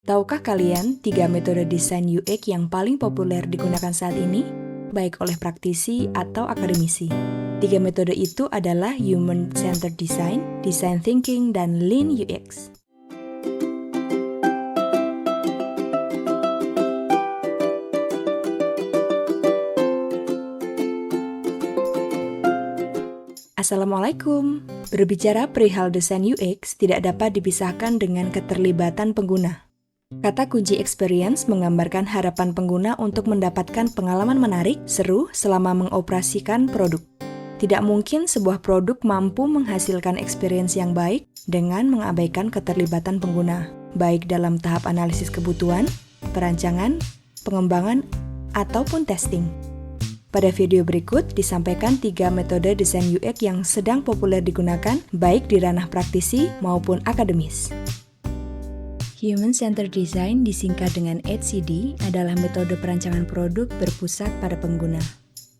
Tahukah kalian 3 metode desain UX yang paling populer digunakan saat ini? Baik oleh praktisi atau akademisi. 3 metode itu adalah Human-Centered Design, Design Thinking, dan Lean UX. Assalamualaikum. Berbicara perihal desain UX tidak dapat dipisahkan dengan keterlibatan pengguna. Kata kunci experience menggambarkan harapan pengguna untuk mendapatkan pengalaman menarik, seru selama mengoperasikan produk. Tidak mungkin sebuah produk mampu menghasilkan experience yang baik dengan mengabaikan keterlibatan pengguna, baik dalam tahap analisis kebutuhan, perancangan, pengembangan, ataupun testing. Pada video berikut disampaikan 3 metode desain UX yang sedang populer digunakan baik di ranah praktisi maupun akademis. Human-Centered Design disingkat dengan HCD adalah metode perancangan produk berpusat pada pengguna.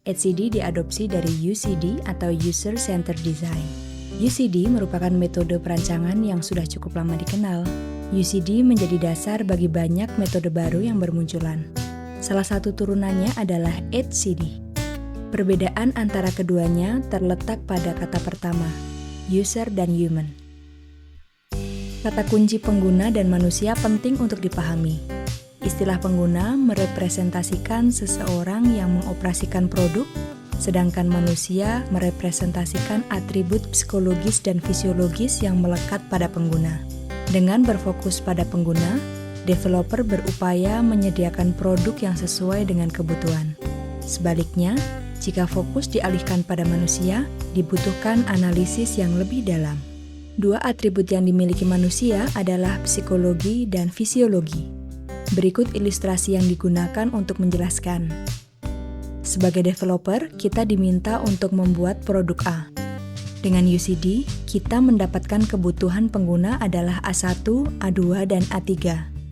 HCD diadopsi dari UCD atau User-Centered Design. UCD merupakan metode perancangan yang sudah cukup lama dikenal. UCD menjadi dasar bagi banyak metode baru yang bermunculan. Salah satu turunannya adalah HCD. Perbedaan antara keduanya terletak pada kata pertama, user dan human. Kata kunci pengguna dan manusia penting untuk dipahami. Istilah pengguna merepresentasikan seseorang yang mengoperasikan produk, sedangkan manusia merepresentasikan atribut psikologis dan fisiologis yang melekat pada pengguna. Dengan berfokus pada pengguna, developer berupaya menyediakan produk yang sesuai dengan kebutuhan. Sebaliknya, jika fokus dialihkan pada manusia, dibutuhkan analisis yang lebih dalam. Dua atribut yang dimiliki manusia adalah psikologi dan fisiologi. Berikut ilustrasi yang digunakan untuk menjelaskan. Sebagai developer, kita diminta untuk membuat produk A. Dengan UCD, kita mendapatkan kebutuhan pengguna adalah A1, A2, dan A3.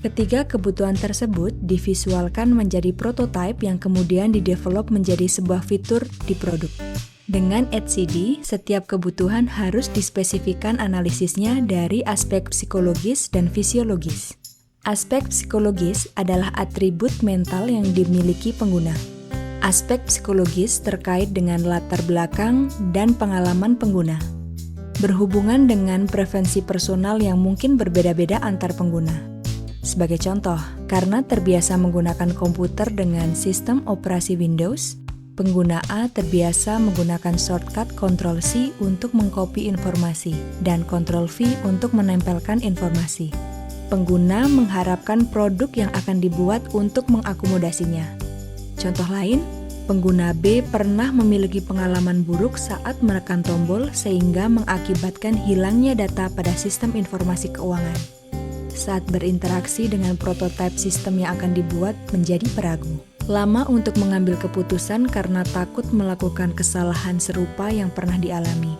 Ketiga kebutuhan tersebut divisualkan menjadi prototipe yang kemudian didevelop menjadi sebuah fitur di produk. Dengan HCD, setiap kebutuhan harus dispesifikan analisisnya dari aspek psikologis dan fisiologis. Aspek psikologis adalah atribut mental yang dimiliki pengguna. Aspek psikologis terkait dengan latar belakang dan pengalaman pengguna. Berhubungan dengan preferensi personal yang mungkin berbeda-beda antar pengguna. Sebagai contoh, karena terbiasa menggunakan komputer dengan sistem operasi Windows, pengguna A terbiasa menggunakan shortcut Ctrl+C untuk mengcopy informasi dan Ctrl+V untuk menempelkan informasi. Pengguna mengharapkan produk yang akan dibuat untuk mengakomodasinya. Contoh lain, pengguna B pernah memiliki pengalaman buruk saat menekan tombol sehingga mengakibatkan hilangnya data pada sistem informasi keuangan. Saat berinteraksi dengan prototipe sistem yang akan dibuat menjadi peragu. Lama untuk mengambil keputusan karena takut melakukan kesalahan serupa yang pernah dialami.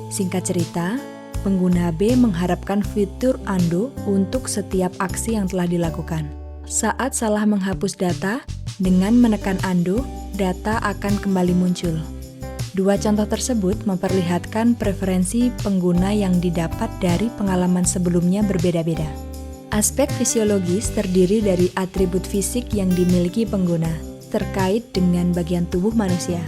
Singkat cerita, pengguna B mengharapkan fitur undo untuk setiap aksi yang telah dilakukan. Saat salah menghapus data, dengan menekan undo, data akan kembali muncul. Dua contoh tersebut memperlihatkan preferensi pengguna yang didapat dari pengalaman sebelumnya berbeda-beda. Aspek fisiologis terdiri dari atribut fisik yang dimiliki pengguna, terkait dengan bagian tubuh manusia.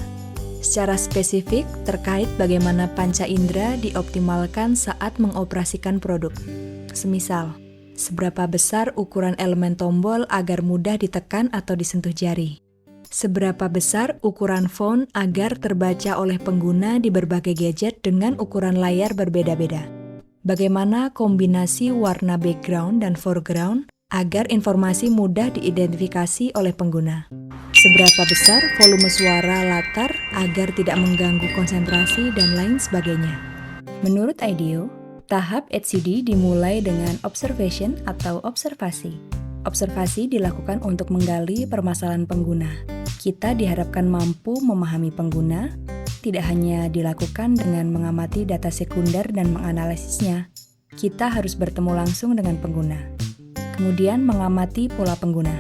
Secara spesifik, terkait bagaimana panca indera dioptimalkan saat mengoperasikan produk. Semisal, seberapa besar ukuran elemen tombol agar mudah ditekan atau disentuh jari. Seberapa besar ukuran font agar terbaca oleh pengguna di berbagai gadget dengan ukuran layar berbeda-beda. Bagaimana kombinasi warna background dan foreground agar informasi mudah diidentifikasi oleh pengguna. Seberapa besar volume suara latar agar tidak mengganggu konsentrasi dan lain sebagainya. Menurut IDEO, tahap HCD dimulai dengan observation atau observasi. Observasi dilakukan untuk menggali permasalahan pengguna. Kita diharapkan mampu memahami pengguna, tidak hanya dilakukan dengan mengamati data sekunder dan menganalisisnya. Kita harus bertemu langsung dengan pengguna. Kemudian mengamati pola pengguna.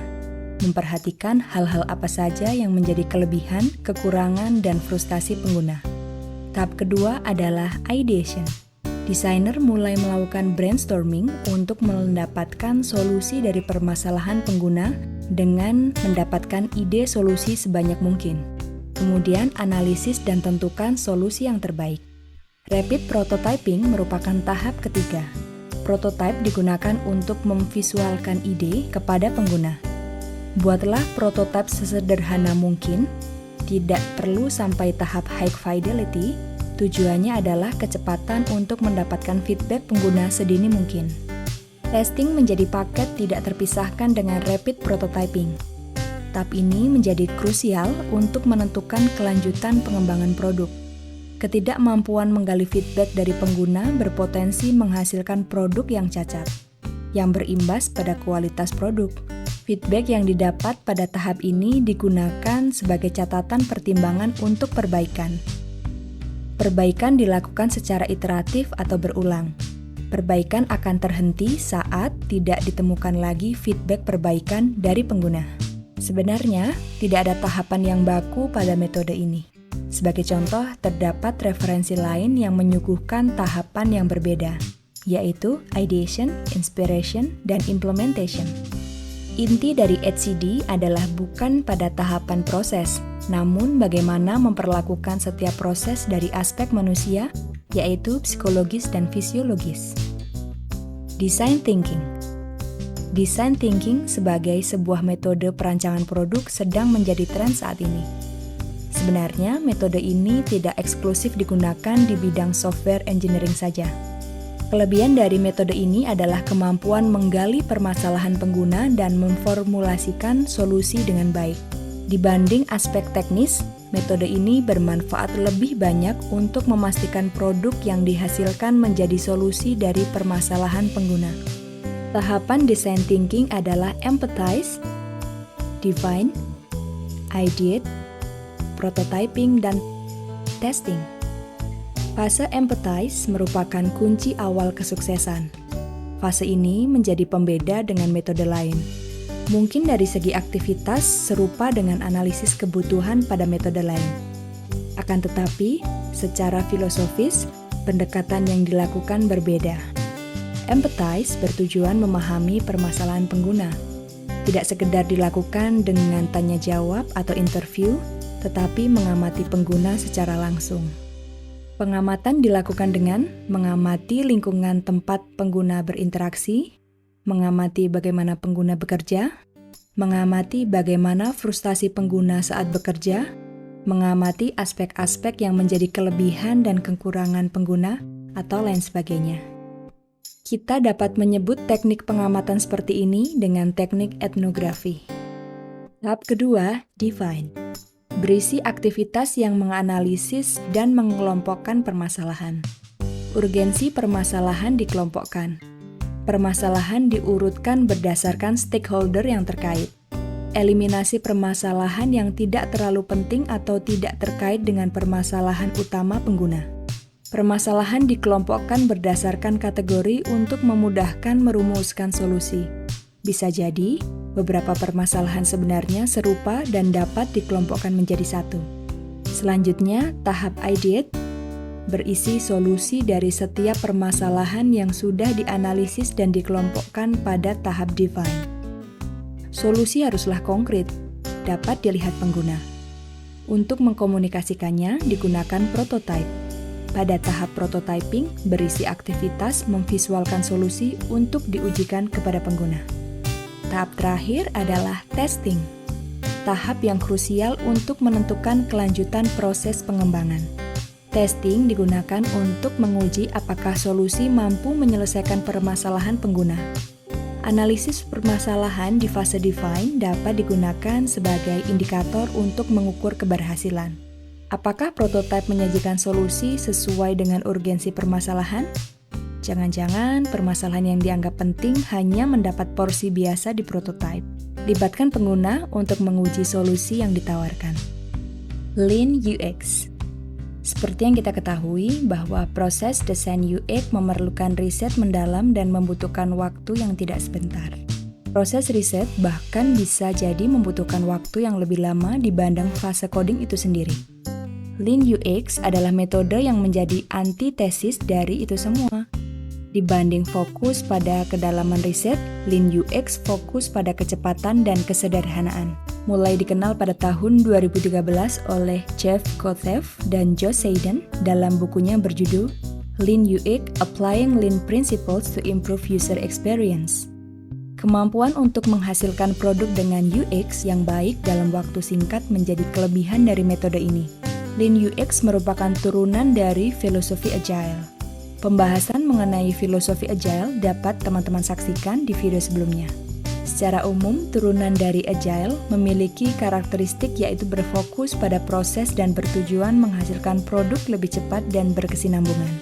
Memperhatikan hal-hal apa saja yang menjadi kelebihan, kekurangan, dan frustasi pengguna. Tahap kedua adalah ideation. Desainer mulai melakukan brainstorming untuk mendapatkan solusi dari permasalahan pengguna dengan mendapatkan ide solusi sebanyak mungkin. Kemudian analisis dan tentukan solusi yang terbaik. Rapid prototyping merupakan tahap ketiga. Prototype digunakan untuk memvisualkan ide kepada pengguna. Buatlah prototipe sesederhana mungkin, tidak perlu sampai tahap high fidelity. Tujuannya adalah kecepatan untuk mendapatkan feedback pengguna sedini mungkin. Testing menjadi paket tidak terpisahkan dengan rapid prototyping. Tahap ini menjadi krusial untuk menentukan kelanjutan pengembangan produk. Ketidakmampuan menggali feedback dari pengguna berpotensi menghasilkan produk yang cacat, yang berimbas pada kualitas produk. Feedback yang didapat pada tahap ini digunakan sebagai catatan pertimbangan untuk perbaikan. Perbaikan dilakukan secara iteratif atau berulang. Perbaikan akan terhenti saat tidak ditemukan lagi feedback perbaikan dari pengguna. Sebenarnya, tidak ada tahapan yang baku pada metode ini. Sebagai contoh, terdapat referensi lain yang menyuguhkan tahapan yang berbeda, yaitu ideation, inspiration, dan implementation. Inti dari HCD adalah bukan pada tahapan proses, namun bagaimana memperlakukan setiap proses dari aspek manusia, yaitu psikologis dan fisiologis. Design thinking. Design thinking sebagai sebuah metode perancangan produk sedang menjadi tren saat ini. Sebenarnya, metode ini tidak eksklusif digunakan di bidang software engineering saja. Kelebihan dari metode ini adalah kemampuan menggali permasalahan pengguna dan memformulasikan solusi dengan baik. Dibanding aspek teknis, metode ini bermanfaat lebih banyak untuk memastikan produk yang dihasilkan menjadi solusi dari permasalahan pengguna. Tahapan design thinking adalah empathize, define, ideate, prototyping, dan testing. Fase empathize merupakan kunci awal kesuksesan. Fase ini menjadi pembeda dengan metode lain. Mungkin dari segi aktivitas serupa dengan analisis kebutuhan pada metode lain. Akan tetapi, secara filosofis, pendekatan yang dilakukan berbeda. Empathize bertujuan memahami permasalahan pengguna. Tidak sekedar dilakukan dengan tanya jawab atau interview, tetapi mengamati pengguna secara langsung. Pengamatan dilakukan dengan mengamati lingkungan tempat pengguna berinteraksi, mengamati bagaimana pengguna bekerja, mengamati bagaimana frustasi pengguna saat bekerja, mengamati aspek-aspek yang menjadi kelebihan dan kekurangan pengguna, atau lain sebagainya. Kita dapat menyebut teknik pengamatan seperti ini dengan teknik etnografi. Tahap kedua, define. Berisi aktivitas yang menganalisis dan mengelompokkan permasalahan. Urgensi permasalahan dikelompokkan. Permasalahan diurutkan berdasarkan stakeholder yang terkait. Eliminasi permasalahan yang tidak terlalu penting atau tidak terkait dengan permasalahan utama pengguna. Permasalahan dikelompokkan berdasarkan kategori untuk memudahkan merumuskan solusi. Bisa jadi, beberapa permasalahan sebenarnya serupa dan dapat dikelompokkan menjadi satu. Selanjutnya, tahap ideate berisi solusi dari setiap permasalahan yang sudah dianalisis dan dikelompokkan pada tahap define. Solusi haruslah konkret, dapat dilihat pengguna. Untuk mengkomunikasikannya digunakan prototype. Pada tahap prototyping berisi aktivitas memvisualkan solusi untuk diujikan kepada pengguna. Tahap terakhir adalah testing, tahap yang krusial untuk menentukan kelanjutan proses pengembangan. Testing digunakan untuk menguji apakah solusi mampu menyelesaikan permasalahan pengguna. Analisis permasalahan di fase define dapat digunakan sebagai indikator untuk mengukur keberhasilan. Apakah prototipe menyajikan solusi sesuai dengan urgensi permasalahan? Jangan-jangan permasalahan yang dianggap penting hanya mendapat porsi biasa di prototipe. Libatkan pengguna untuk menguji solusi yang ditawarkan. Lean UX. Seperti yang kita ketahui bahwa proses desain UX memerlukan riset mendalam dan membutuhkan waktu yang tidak sebentar. Proses riset bahkan bisa jadi membutuhkan waktu yang lebih lama dibanding fase coding itu sendiri. Lean UX adalah metode yang menjadi antitesis dari itu semua. Dibanding fokus pada kedalaman riset, Lean UX fokus pada kecepatan dan kesederhanaan. Mulai dikenal pada tahun 2013 oleh Jeff Kothev dan Joe Seiden dalam bukunya berjudul Lean UX: Applying Lean Principles to Improve User Experience. Kemampuan untuk menghasilkan produk dengan UX yang baik dalam waktu singkat menjadi kelebihan dari metode ini. Lean UX merupakan turunan dari filosofi Agile. Pembahasan mengenai filosofi Agile dapat teman-teman saksikan di video sebelumnya. Secara umum, turunan dari Agile memiliki karakteristik yaitu berfokus pada proses dan bertujuan menghasilkan produk lebih cepat dan berkesinambungan.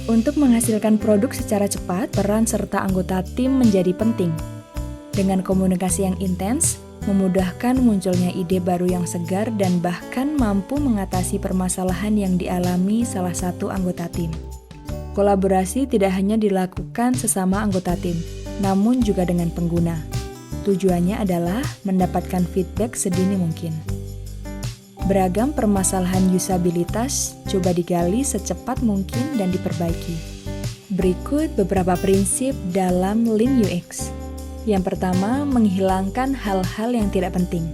Untuk menghasilkan produk secara cepat, peran serta anggota tim menjadi penting. Dengan komunikasi yang intens, memudahkan munculnya ide baru yang segar dan bahkan mampu mengatasi permasalahan yang dialami salah satu anggota tim. Kolaborasi tidak hanya dilakukan sesama anggota tim, namun juga dengan pengguna. Tujuannya adalah mendapatkan feedback sedini mungkin. Beragam permasalahan usabilitas coba digali secepat mungkin dan diperbaiki. Berikut beberapa prinsip dalam Lean UX. Yang pertama, menghilangkan hal-hal yang tidak penting.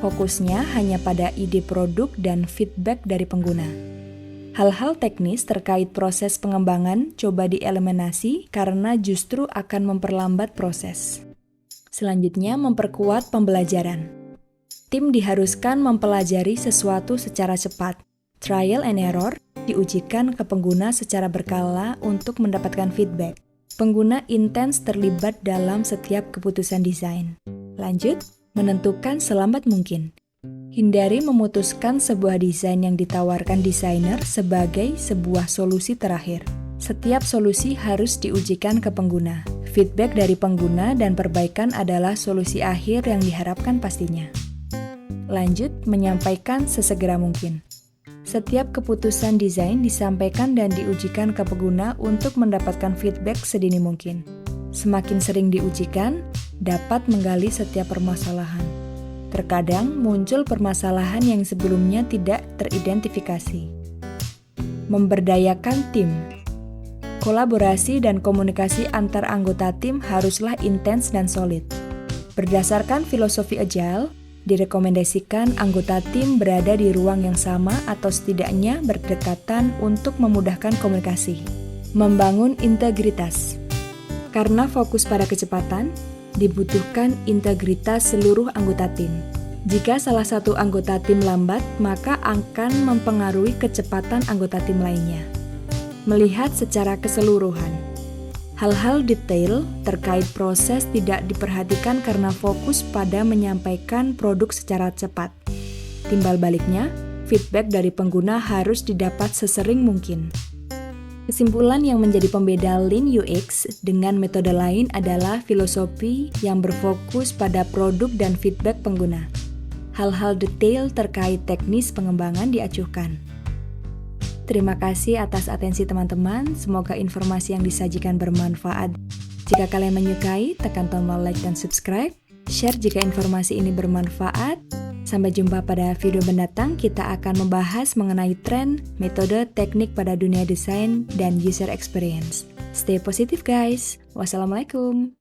Fokusnya hanya pada ide produk dan feedback dari pengguna. Hal-hal teknis terkait proses pengembangan coba dieliminasi karena justru akan memperlambat proses. Selanjutnya, memperkuat pembelajaran. Tim diharuskan mempelajari sesuatu secara cepat. Trial and error diujikan ke pengguna secara berkala untuk mendapatkan feedback. Pengguna intens terlibat dalam setiap keputusan desain. Lanjut, menentukan selambat mungkin. Hindari memutuskan sebuah desain yang ditawarkan desainer sebagai sebuah solusi terakhir. Setiap solusi harus diujikan ke pengguna. Feedback dari pengguna dan perbaikan adalah solusi akhir yang diharapkan pastinya. Lanjut, menyampaikan sesegera mungkin. Setiap keputusan desain disampaikan dan diujikan ke pengguna untuk mendapatkan feedback sedini mungkin. Semakin sering diujikan, dapat menggali setiap permasalahan. Terkadang muncul permasalahan yang sebelumnya tidak teridentifikasi. Memberdayakan tim. Kolaborasi dan komunikasi antar anggota tim haruslah intens dan solid. Berdasarkan filosofi Agile, direkomendasikan anggota tim berada di ruang yang sama atau setidaknya berdekatan untuk memudahkan komunikasi. Membangun integritas. Karena fokus pada kecepatan, dibutuhkan integritas seluruh anggota tim. Jika salah satu anggota tim lambat, maka akan mempengaruhi kecepatan anggota tim lainnya. Melihat secara keseluruhan. Hal-hal detail terkait proses tidak diperhatikan karena fokus pada menyampaikan produk secara cepat. Timbal baliknya, feedback dari pengguna harus didapat sesering mungkin. Kesimpulan yang menjadi pembeda Lean UX dengan metode lain adalah filosofi yang berfokus pada produk dan feedback pengguna. Hal-hal detail terkait teknis pengembangan diacuhkan. Terima kasih atas atensi teman-teman, semoga informasi yang disajikan bermanfaat. Jika kalian menyukai, tekan tombol like dan subscribe, share jika informasi ini bermanfaat. Sampai jumpa pada video mendatang, kita akan membahas mengenai tren, metode, teknik pada dunia desain, dan user experience. Stay positive guys, wassalamualaikum.